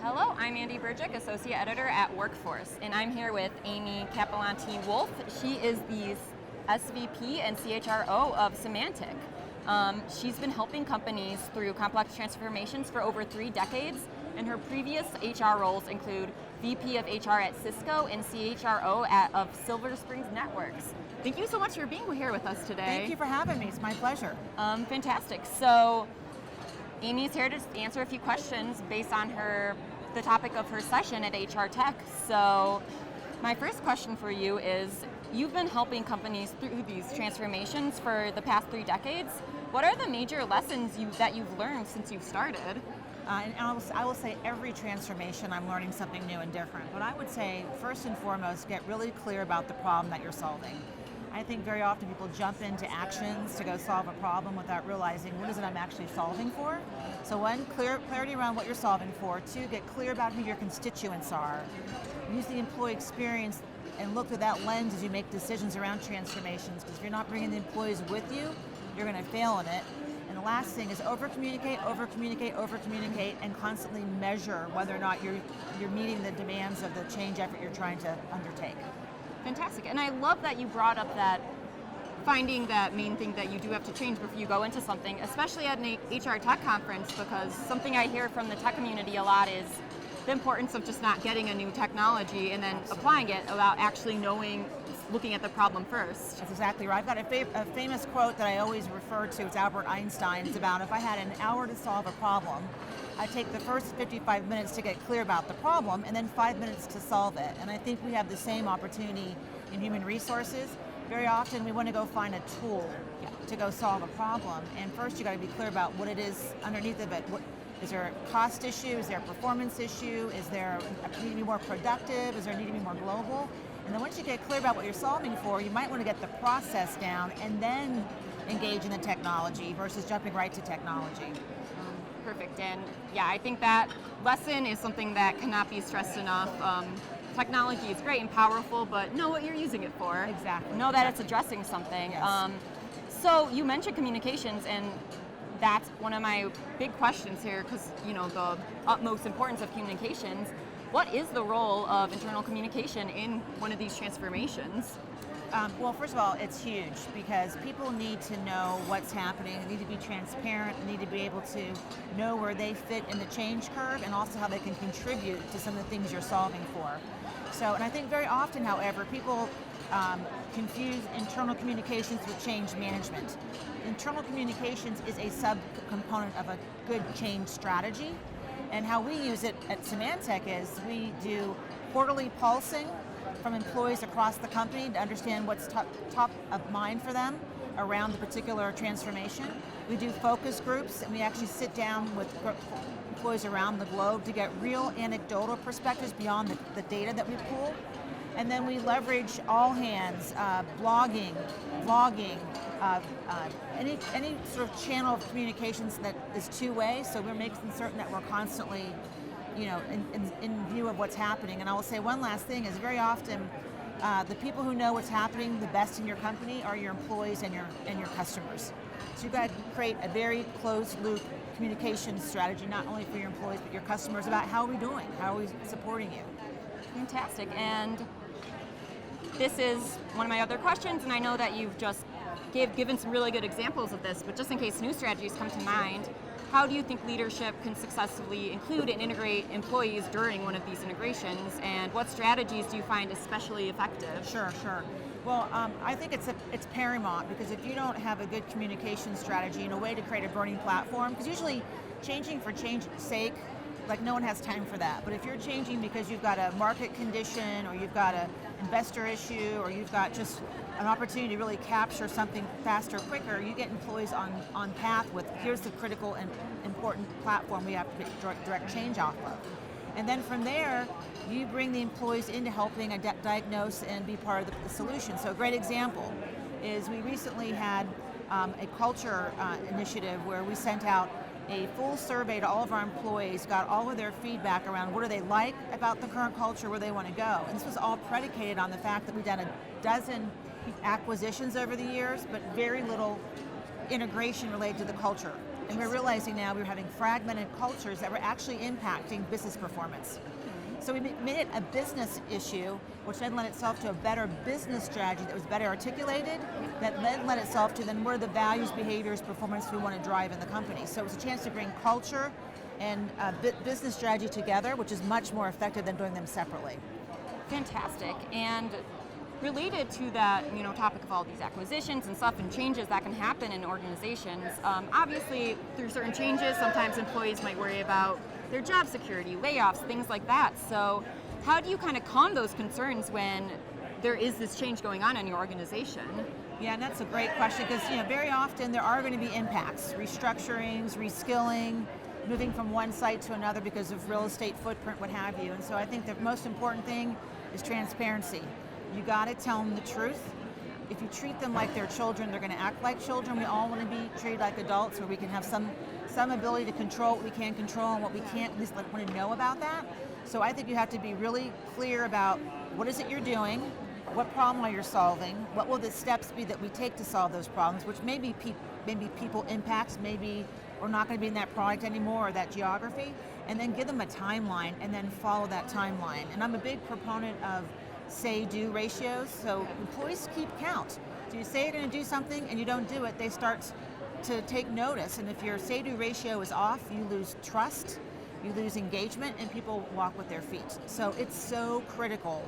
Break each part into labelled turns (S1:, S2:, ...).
S1: Hello, I'm Andy Burgick, Associate Editor at Workforce, and I'm here with Amy Cappellanti-Wolf. She is the SVP and CHRO of Symantec. She's been helping companies through complex transformations for over 3 decades, and her previous HR roles include VP of HR at Cisco and CHRO of Silver Springs Networks. Thank you so much for being here with us today.
S2: Thank you for having me. It's my pleasure.
S1: Fantastic. So, Amy's here to answer a few questions based on the topic of her session at HR Tech. So, my first question for you is, you've been helping companies through these transformations for the past 3 decades. What are the major lessons that you've learned since you've started?
S2: And I will say every transformation I'm learning something new and different. But I would say, first and foremost, get really clear about the problem that you're solving. I think very often people jump into actions to go solve a problem without realizing what is it I'm actually solving for. So one, clarity around what you're solving for. 2, get clear about who your constituents are. Use the employee experience and look through that lens as you make decisions around transformations, because if you're not bringing the employees with you, you're going to fail in it. And the last thing is over-communicate, and constantly measure whether or not you're meeting the demands of the change effort you're trying to undertake.
S1: Fantastic, and I love that you brought up that finding that main thing that you do have to change before you go into something, especially at an HR Tech conference, because something I hear from the tech community a lot is the importance of just not getting a new technology and then applying it without actually looking at the problem first.
S2: That's exactly right. I've got a famous quote that I always refer to. It's Albert Einstein. It's about, if I had an hour to solve a problem, I'd take the first 55 minutes to get clear about the problem and then 5 minutes to solve it. And I think we have the same opportunity in human resources. Very often we want to go find a tool to go solve a problem. And first you got to be clear about what it is underneath of it. Is there a cost issue? Is there a performance issue? Is there a need to be more productive? Is there a need to be more global? And then once you get clear about what you're solving for, you might want to get the process down and then engage in the technology versus jumping right to technology.
S1: Perfect, and yeah, I think that lesson is something that cannot be stressed enough. Technology is great and powerful, but know what you're using it for.
S2: Exactly.
S1: Know that it's addressing something.
S2: Yes.
S1: So you mentioned communications, and that's one of my big questions here, because the utmost importance of communications. What is the role of internal communication in one of these transformations?
S2: Well, first of all, it's huge because people need to know what's happening. They need to be transparent. They need to be able to know where they fit in the change curve and also how they can contribute to some of the things you're solving for. So, and I think very often, however, people confuse internal communications with change management. Internal communications is a subcomponent of a good change strategy. And how we use it at Symantec is we do quarterly pulsing from employees across the company to understand what's top of mind for them around the particular transformation. We do focus groups, and we actually sit down with employees around the globe to get real anecdotal perspectives beyond the data that we pull. And then we leverage all hands, blogging, vlogging, any sort of channel of communications that is two-way, so we're making certain that we're constantly in view of what's happening. And I will say one last thing is very often the people who know what's happening the best in your company are your employees and your customers. So you've got to create a very closed loop communication strategy, not only for your employees but your customers, about how are we doing, how are we supporting you.
S1: Fantastic, and this is one of my other questions, and I know that you've just given some really good examples of this, but just in case new strategies come to mind, how do you think leadership can successfully include and integrate employees during one of these integrations, and what strategies do you find especially effective?
S2: Sure. Well, I think it's paramount, because if you don't have a good communication strategy and a way to create a burning platform, because usually changing for change's sake, like no one has time for that. But if you're changing because you've got a market condition, or you've got an investor issue, or you've got just an opportunity to really capture something faster, quicker, you get employees on path with, here's the critical and important platform we have to get direct change off of. And then from there, you bring the employees into helping diagnose and be part of the solution. So a great example is we recently had a culture initiative where we sent out a full survey to all of our employees, got all of their feedback around what do they like about the current culture, where they want to go. And this was all predicated on the fact that we've done a dozen acquisitions over the years, but very little integration related to the culture And we're realizing now we're having fragmented cultures that were actually impacting business performance. So we made it a business issue, which then led itself to a better business strategy that was better articulated, that then led itself to then what are the values, behaviors, performance we want to drive in the company. So it was a chance to bring culture and business strategy together, which is much more effective than doing them separately.
S1: Fantastic. And related to that, topic of all these acquisitions and stuff and changes that can happen in organizations, obviously through certain changes, sometimes employees might worry about their job security, layoffs, things like that. So how do you kind of calm those concerns when there is this change going on in your organization?
S2: Yeah, and that's a great question because very often there are going to be impacts, restructurings, reskilling, moving from one site to another because of real estate footprint, what have you. And so I think the most important thing is transparency. You got to tell them the truth. If you treat them like they're children, they're going to act like children. We all want to be treated like adults where we can have some ability to control what we can control and what we can't, at least want to know about that. So I think you have to be really clear about what is it you're doing, what problem are you solving, what will the steps be that we take to solve those problems, which maybe people impacts, maybe we're not going to be in that product anymore or that geography, and then give them a timeline and then follow that timeline. And I'm a big proponent of say-do ratios, so employees keep count. So you say you're going to do something and you don't do it, they start to take notice, and if your say-do ratio is off, you lose trust, you lose engagement, and people walk with their feet. So it's so critical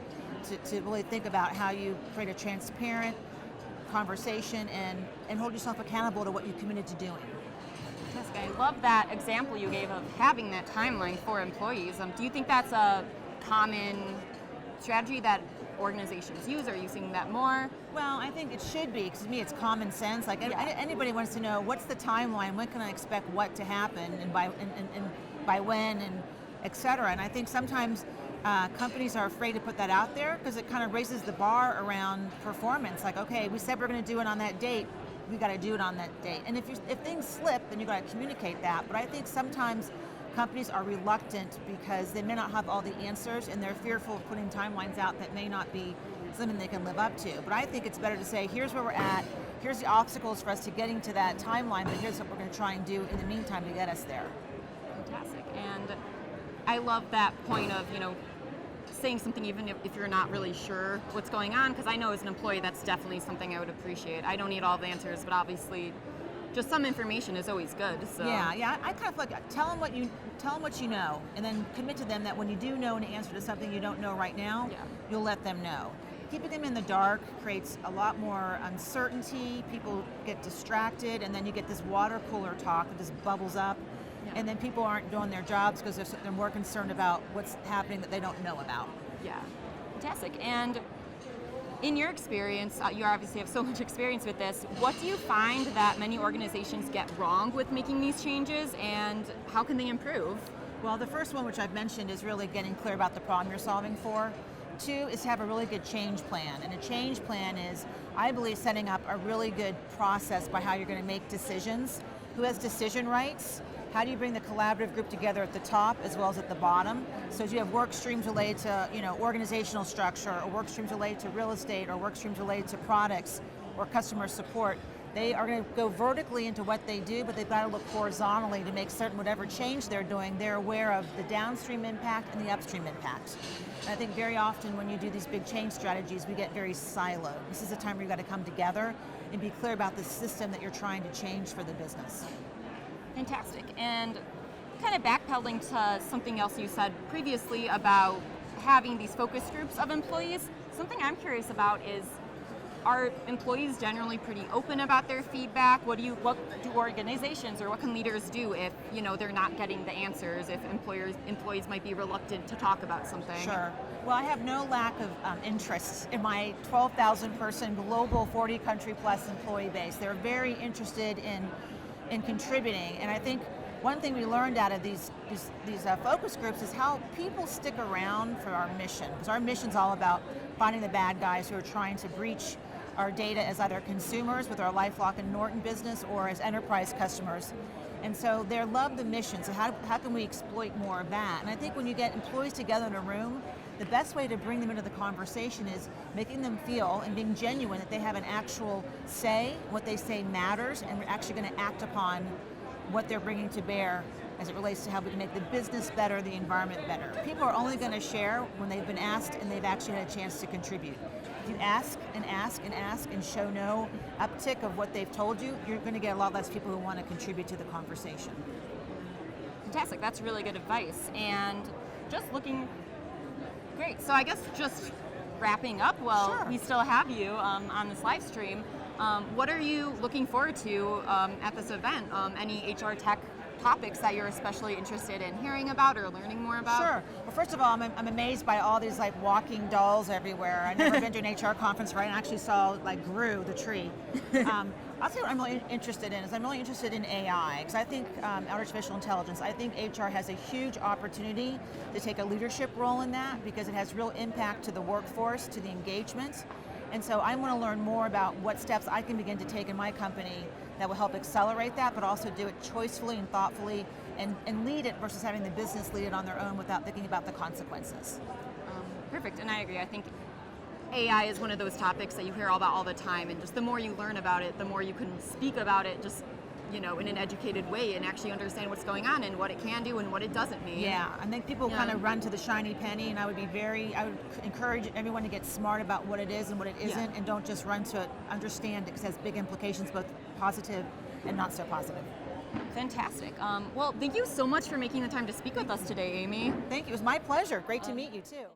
S2: to really think about how you create a transparent conversation and hold yourself accountable to what you committed to doing.
S1: Jessica, I love that example you gave of having that timeline for employees. Do you think that's a common strategy that organizations use? Are you seeing that more?
S2: Well, I think it should be, because to me it's common sense. Like anybody wants to know what's the timeline, when can I expect what to happen, and by when, and et cetera. And I think sometimes companies are afraid to put that out there because it kind of raises the bar around performance. Like, okay, we said we're going to do it on that date, we got to do it on that date. And if things slip, then you got to communicate that. But I think sometimes companies are reluctant because they may not have all the answers and they're fearful of putting timelines out that may not be something they can live up to. But I think it's better to say, here's where we're at, here's the obstacles for us to getting to that timeline, but here's what we're going to try and do in the meantime to get us there.
S1: Fantastic. And I love that point of, saying something even if you're not really sure what's going on, because I know as an employee that's definitely something I would appreciate. I don't need all the answers, but obviously just some information is always good. So
S2: yeah, I kind of like tell them what you know, and then commit to them that when you do know an answer to something you don't know right now, you'll let them know. Keeping them in the dark creates a lot more uncertainty. People get distracted, and then you get this water cooler talk that just bubbles up, and then people aren't doing their jobs because they're more concerned about what's happening that they don't know about.
S1: Yeah, fantastic. And in your experience, you obviously have so much experience with this, what do you find that many organizations get wrong with making these changes, and how can they improve?
S2: Well, the first one, which I've mentioned, is really getting clear about the problem you're solving for. 2 is to have a really good change plan. And a change plan is, I believe, setting up a really good process by how you're going to make decisions. Who has decision rights? How do you bring the collaborative group together at the top as well as at the bottom? So you have work streams related to organizational structure, or work streams related to real estate, or work streams related to products or customer support. They are going to go vertically into what they do, but they've got to look horizontally to make certain whatever change they're doing, they're aware of the downstream impact and the upstream impact. And I think very often when you do these big change strategies, we get very siloed. This is a time where you've got to come together and be clear about the system that you're trying to change for the business.
S1: Fantastic. And kind of backpedaling to something else you said previously about having these focus groups of employees, something I'm curious about is, are employees generally pretty open about their feedback? What do organizations, or what can leaders do if they're not getting the answers, if employees might be reluctant to talk about something?
S2: Sure. Well, I have no lack of interest in my 12,000 person global 40 country plus employee base. They're very interested in contributing, and I think one thing we learned out of these focus groups is how people stick around for our mission, because our mission's all about finding the bad guys who are trying to breach our data as either consumers with our LifeLock and Norton business, or as enterprise customers. And so they love the mission, so how can we exploit more of that? And I think when you get employees together in a room, the best way to bring them into the conversation is making them feel and being genuine that they have an actual say, what they say matters, and we're actually going to act upon what they're bringing to bear as it relates to how we can make the business better, the environment better. People are only going to share when they've been asked and they've actually had a chance to contribute. If you ask and ask and ask and show no uptick of what they've told you, you're going to get a lot less people who want to contribute to the conversation.
S1: Fantastic, that's really good advice. And just looking, great. So I guess just wrapping up,
S2: Sure.
S1: we still have you on this live stream. What are you looking forward to at this event? Any HR tech topics that you're especially interested in hearing about or learning more about?
S2: Sure. Well, first of all, I'm amazed by all these like walking dolls everywhere. I've never been to an HR conference where I actually saw like Gru, the tree. I'll tell you what I'm really interested in is I'm really interested in AI because I think artificial intelligence, I think HR has a huge opportunity to take a leadership role in that because it has real impact to the workforce, to the engagement. And so I want to learn more about what steps I can begin to take in my company that will help accelerate that, but also do it choicefully and thoughtfully and lead it versus having the business lead it on their own without thinking about the consequences.
S1: Perfect, and I agree. I think AI is one of those topics that you hear about all the time, and just the more you learn about it, the more you can speak about it just in an educated way and actually understand what's going on and what it can do and what it doesn't mean.
S2: Yeah, I think people kind of run to the shiny penny, and I would encourage everyone to get smart about what it is and what it isn't, and don't just run to it, understand it because it has big implications, both positive and not so positive.
S1: Fantastic. Well, thank you so much for making the time to speak with us today, Amy.
S2: Thank you, it was my pleasure. Great to meet you too.